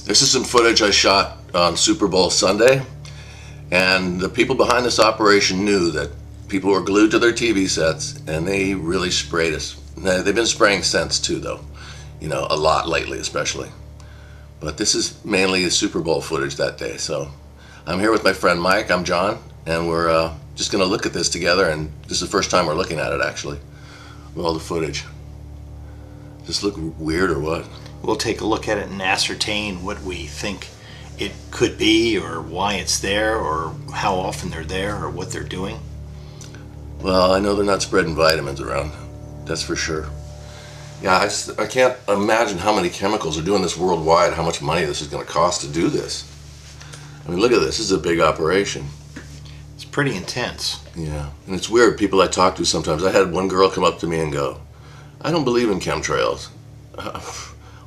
This is some footage I shot on Super Bowl Sunday, and the people behind this operation knew that people were glued to their TV sets, and they really sprayed us. Now, they've been spraying since too, though, a lot lately especially. But this is mainly the Super Bowl footage that day. So I'm here with my friend Mike. I'm John, and we're just going to look at this together, and this is the first time we're looking at it actually, with all the footage. Does this look weird or what? We'll take a look at it and ascertain what we think it could be, or why it's there, or how often they're there, or what they're doing. Well, I know they're not spreading vitamins around, that's for sure. Yeah, I can't imagine how many chemicals are doing this worldwide, how much money this is going to cost to do this. I mean, look at this. This is a big operation. It's pretty intense. Yeah, and it's weird. People I talk to sometimes, I had one girl come up to me and go, "I don't believe in chemtrails."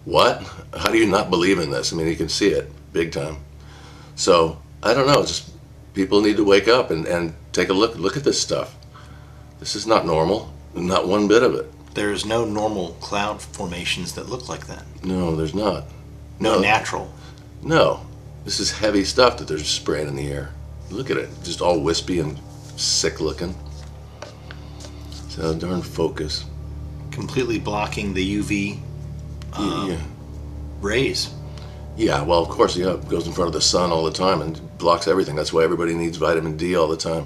What? How do you not believe in this? I mean, you can see it big time. So, I don't know. Just people need to wake up and take a look at this stuff. This is not normal. Not one bit of it. There's no normal cloud formations that look like that. No, there's not. No natural. No. This is heavy stuff that they're just spraying in the air. Look at it. Just all wispy and sick looking. So darn focus. Completely blocking the UV rays. Yeah, well, of course, yeah, it goes in front of the sun all the time and blocks everything. That's why everybody needs vitamin D all the time.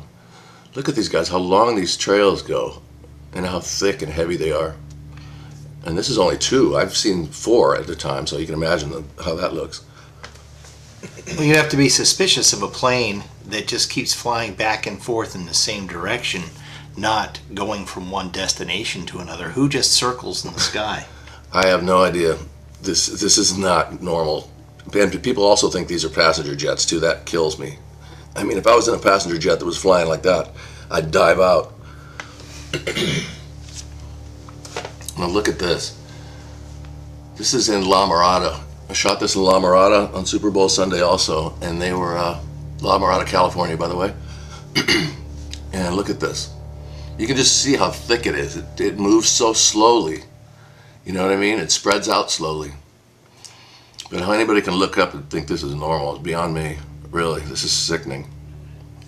Look at these guys, how long these trails go and how thick and heavy they are. And this is only 2. I've seen 4 at a time, so you can imagine how that looks. Well, you have to be suspicious of a plane that just keeps flying back and forth in the same direction, not going from one destination to another. Who just circles in the sky? I have no idea. This is not normal. And people also think these are passenger jets too. That kills me. I mean, if I was in a passenger jet that was flying like that, I'd dive out. Now look at this. This is in La Mirada. I shot this in La Mirada on Super Bowl Sunday also, and they were La Mirada, California, by the way. And look at this. You can just see how thick it is. It moves so slowly. You know what I mean? It spreads out slowly. But how anybody can look up and think this is normal is beyond me. Really, this is sickening.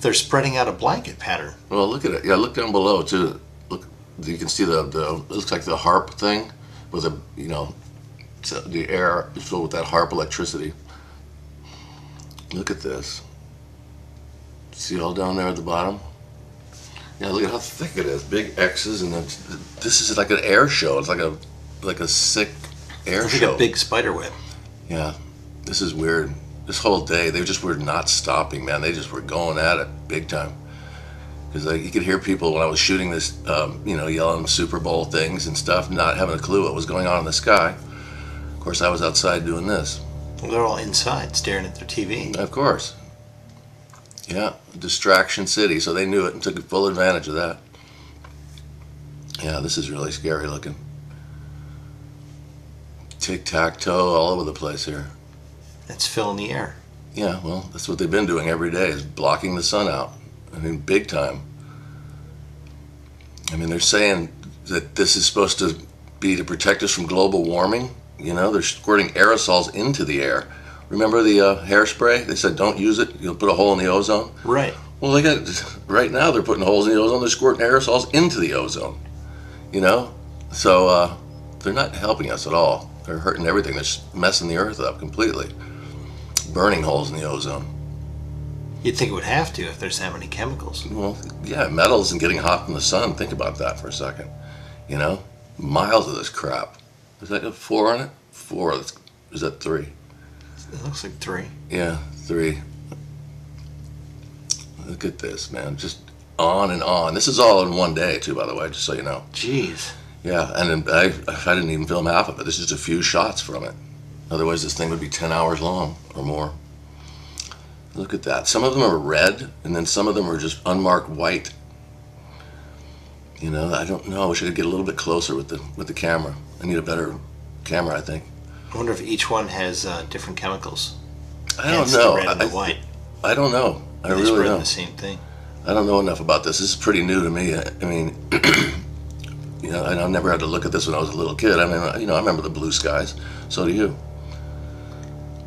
They're spreading out a blanket pattern. Well, look at it. Yeah, look down below too. Look, you can see the it looks like the HARP thing with the air is filled with that HARP electricity. Look at this. See all down there at the bottom? Yeah, look at how thick it is. Big X's, and this is like an air show. It's like a sick air show. Like a big spider web. Yeah, this is weird. This whole day, they just were not stopping, man. They just were going at it big time. Because you could hear people when I was shooting this, yelling Super Bowl things and stuff, not having a clue what was going on in the sky. Of course, I was outside doing this. Well, they're all inside, staring at their TV. Of course. Yeah, distraction city, so they knew it and took full advantage of that. Yeah, this is really scary looking. Tic-tac-toe all over the place here. It's filling the air. Yeah, well, that's what they've been doing every day, is blocking the sun out. I mean, big time. I mean, they're saying that this is supposed to be to protect us from global warming. They're squirting aerosols into the air. Remember the hairspray? They said don't use it, you'll put a hole in the ozone. Right. Well, right now they're putting holes in the ozone, they're squirting aerosols into the ozone. So they're not helping us at all. They're hurting everything. They're messing the earth up completely. Burning holes in the ozone. You'd think it would have to if there's that many chemicals. Well, yeah, metals and getting hot from the sun. Think about that for a second. Miles of this crap. Is that a 4 on it? 4. Is that 3? It looks like 3. Yeah, 3. Look at this, man. Just on and on. This is all in one day, too, by the way, just so you know. Jeez. Yeah, and I didn't even film half of it. This is just a few shots from it. Otherwise, this thing would be 10 hours long or more. Look at that. Some of them are red, and then some of them are just unmarked white. I don't know. I should get a little bit closer with the camera. I need a better camera, I think. I wonder if each one has different chemicals. I don't know. The red and the white. I don't know. I They really spread don't. the same thing. I don't know enough about this. This is pretty new to me. I mean, I never had to look at this when I was a little kid. I mean, I remember the blue skies. So do you.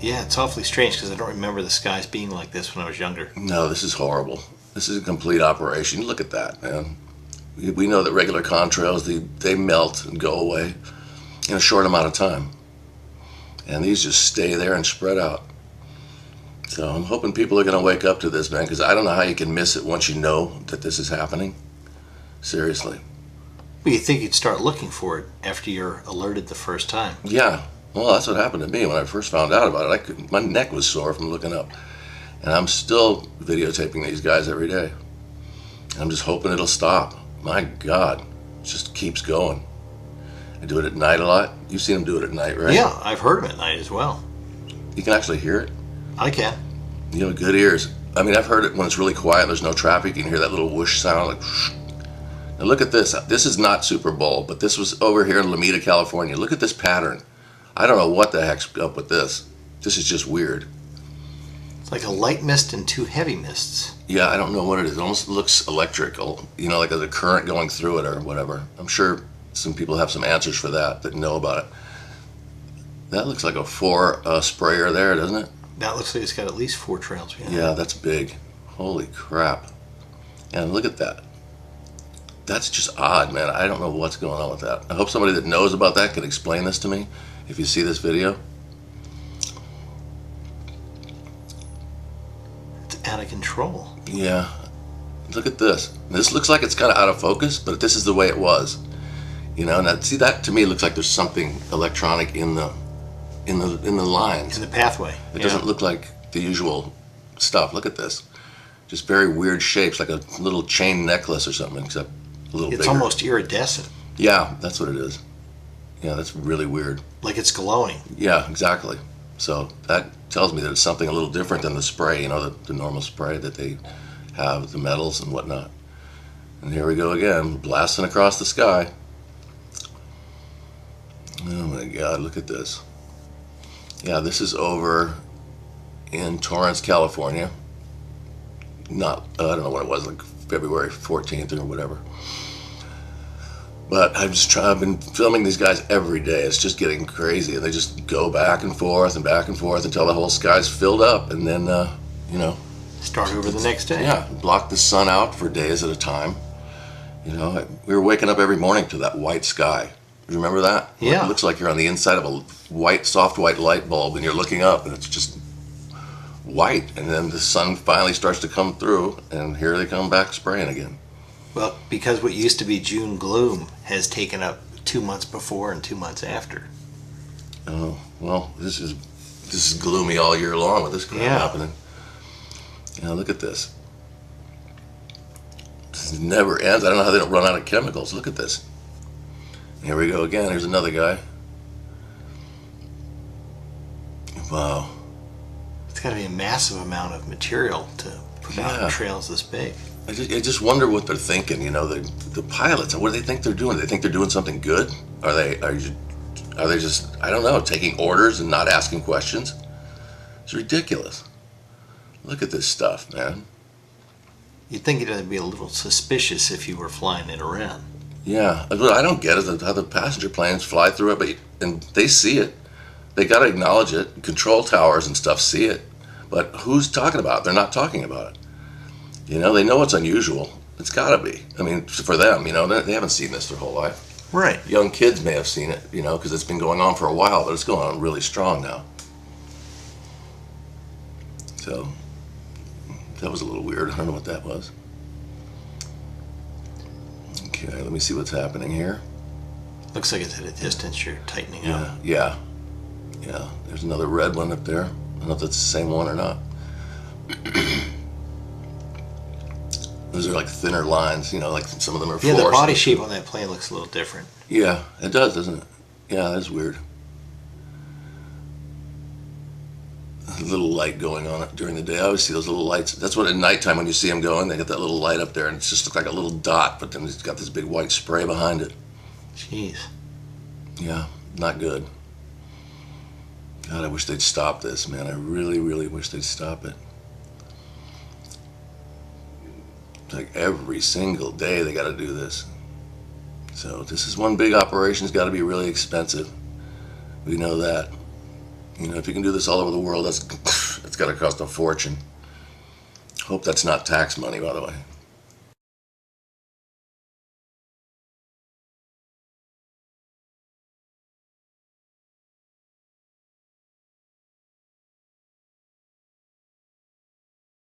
Yeah, it's awfully strange because I don't remember the skies being like this when I was younger. No, this is horrible. This is a complete operation. Look at that, man. We know that regular contrails, they melt and go away in a short amount of time. And these just stay there and spread out. So I'm hoping people are going to wake up to this, man, because I don't know how you can miss it once you know that this is happening. Seriously. Well, you think you'd start looking for it after you're alerted the first time. Yeah. Well, that's what happened to me when I first found out about it. My neck was sore from looking up. And I'm still videotaping these guys every day. I'm just hoping it'll stop. My God. It just keeps going. I do it at night a lot. You've seen them do it at night, right? Yeah, I've heard them at night as well. You can actually hear it. I can. You have good ears. I mean, I've heard it when it's really quiet, there's no traffic, you can hear that little whoosh sound, like whoosh. Now look at this. This is not Super Bowl, but this was over here in Lomita, California. Look at this pattern. I don't know what the heck's up with this. This is just weird. It's like a light mist and two heavy mists. Yeah, I don't know what it is. It almost looks electrical, you know, like there's a current going through it or whatever. I'm sure some people have some answers for that know about it. That looks like a 4 sprayer there, doesn't it? That looks like it's got at least 4 trails behind it. Yeah, that's big. Holy crap. And look at that. That's just odd, man. I don't know what's going on with that. I hope somebody that knows about that can explain this to me if you see this video. It's out of control. Yeah. Look at this. This looks like it's kind of out of focus, but this is the way it was. You know, now see, that to me looks like there's something electronic in the lines. In the pathway. It doesn't look like the usual stuff. Look at this. Just very weird shapes, like a little chain necklace or something, except a little bigger. It's almost iridescent. Yeah, that's what it is. Yeah, that's really weird. Like it's glowing. Yeah, exactly. So that tells me that it's something a little different than the spray, you know, the normal spray that they have, the metals and whatnot. And here we go again, blasting across the sky. Oh my God, look at this. Yeah, this is over in Torrance, California. I don't know what it was, like February 14th or whatever. But I've been filming these guys every day. It's just getting crazy, and they just go back and forth until the whole sky's filled up, and then you know, Start over the next day. yeah, block the sun out for days at a time. You know, we were waking up every morning to that white sky. You remember that? Yeah. It looks like you're on the inside of a white, soft white light bulb, and you're looking up, and it's just white. And then the sun finally starts to come through, and here they come back spraying again. Well, because what used to be June gloom has taken up 2 months before and 2 months after. Oh, well, this is gloomy all year long with this crap happening. Yeah, look at this. This never ends. I don't know how they don't run out of chemicals. Look at this. Here we go again. Here's another guy. Wow. It's got to be a massive amount of material to put out trails this big. I just wonder what they're thinking. You know, the pilots. What do they think they're doing? They think they're doing something good? Are they just, I don't know, taking orders and not asking questions? It's ridiculous. Look at this stuff, man. You'd think it'd be a little suspicious if you were flying it around. Yeah, what I don't get is how the passenger planes fly through it, and they see it. They got to acknowledge it. Control towers and stuff see it. But who's talking about it? They're not talking about it. You know, they know it's unusual. It's got to be. I mean, for them, you know, they haven't seen this their whole life. Right. Young kids may have seen it, you know, because it's been going on for a while, but it's going on really strong now. So, that was a little weird. I don't know what that was. Okay, let me see what's happening here. Looks like it's at a distance you're tightening up. Yeah. There's another red one up there. I don't know if that's the same one or not. Those are like thinner lines, you know, like some of them are Yeah, the body fluorescent. shape on that plane looks a little different. Yeah, it does, doesn't it? Yeah, that's weird. A little light going on during the day. I always see those little lights. That's what at nighttime when you see them going, they got that little light up there, and it's just looks like a little dot, but then it's got this big white spray behind it. Jeez. Yeah, not good. God, I wish they'd stop this, man. I really, really wish they'd stop it. Like every single day they got to do this. So this is one big operation. It's got to be really expensive. We know that. You know, if you can do this all over the world, that's got to cost a fortune. Hope that's not tax money, by the way.